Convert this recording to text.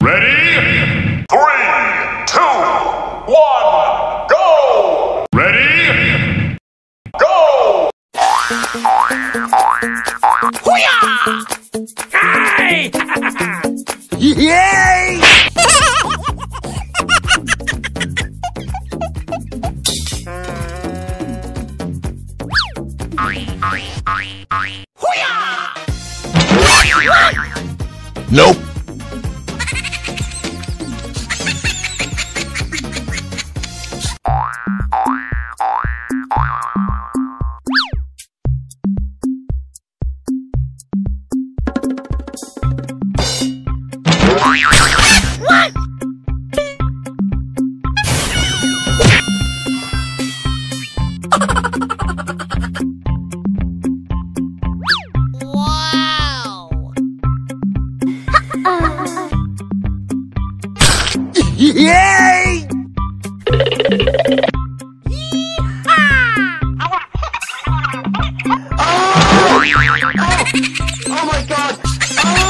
Ready? 3, 2, 1, go! Ready? Go! Hoo-yah! Hey! Yay! Nope. Yay! Oh my God! Oh!